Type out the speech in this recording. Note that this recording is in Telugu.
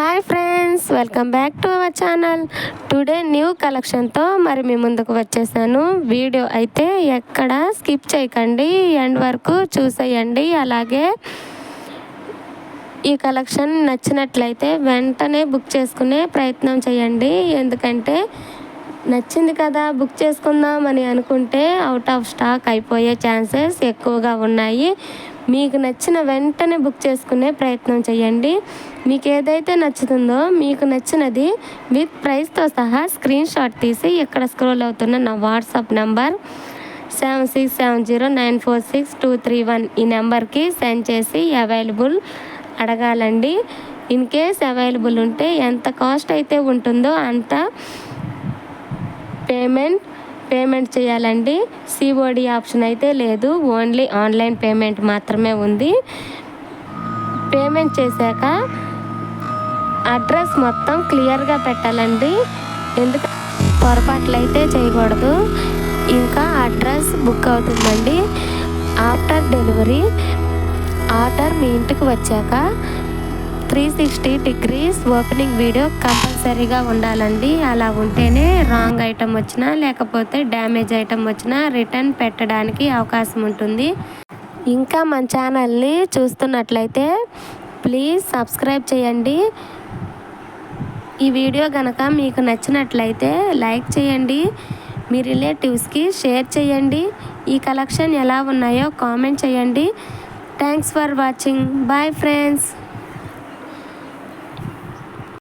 Hi friends, welcome back to our channel. Today new కలెక్షన్తో మరి మీ ముందుకు వచ్చేసాను. వీడియో అయితే ఎక్కడ స్కిప్ చేయకండి, ఎండ్ వరకు చూసేయండి. అలాగే ఈ కలెక్షన్ నచ్చినట్లయితే వెంటనే బుక్ చేసుకునే ప్రయత్నం చేయండి. ఎందుకంటే నచ్చింది కదా బుక్ చేసుకుందాం అని అనుకుంటే అవుట్ ఆఫ్ స్టాక్ అయిపోయే ఛాన్సెస్ ఎక్కువగా ఉన్నాయి. మీకు నచ్చిన వెంటనే బుక్ చేసుకునే ప్రయత్నం చేయండి. మీకు ఏదైతే నచ్చుతుందో మీకు నచ్చినది విత్ ప్రైస్తో సహా స్క్రీన్ షాట్ తీసి ఇక్కడ స్క్రోల్ అవుతున్న నా వాట్సాప్ నెంబర్ 7670946231 ఈ నెంబర్కి సెండ్ చేసి అవైలబుల్ అడగాలండి. ఇన్ కేస్ అవైలబుల్ ఉంటే ఎంత కాస్ట్ అయితే ఉంటుందో అంత పేమెంట్ చేయాలండి. సిఓడి ఆప్షన్ అయితే లేదు, ఓన్లీ ఆన్లైన్ పేమెంట్ మాత్రమే ఉంది. పేమెంట్ చేశాక అడ్రస్ మొత్తం క్లియర్గా పెట్టాలండి, ఎందుకంటే పొరపాట్లు అయితే చేయకూడదు. ఇంకా అడ్రస్ బుక్ అవుతుందండి. ఆఫ్టర్ డెలివరీ ఆర్డర్ మీ ఇంటికి వచ్చాక 360 degrees ఓపెనింగ్ వీడియో కంపల్సరీగా ఉండాలండి. అలా ఉంటేనే రాంగ్ ఐటమ్ వచ్చినా లేకపోతే డ్యామేజ్ ఐటమ్ వచ్చినా రిటర్న్ పెట్టడానికి అవకాశం ఉంటుంది. ఇంకా మన ఛానల్ని చూస్తున్నట్లయితే ప్లీజ్ సబ్స్క్రైబ్ చేయండి. ఈ వీడియో కనుక మీకు నచ్చినట్లయితే లైక్ చేయండి, మీ రిలేటివ్స్కి షేర్ చేయండి. ఈ కలెక్షన్ ఎలా ఉన్నాయో కామెంట్ చేయండి. Thanks for watching. Bye friends.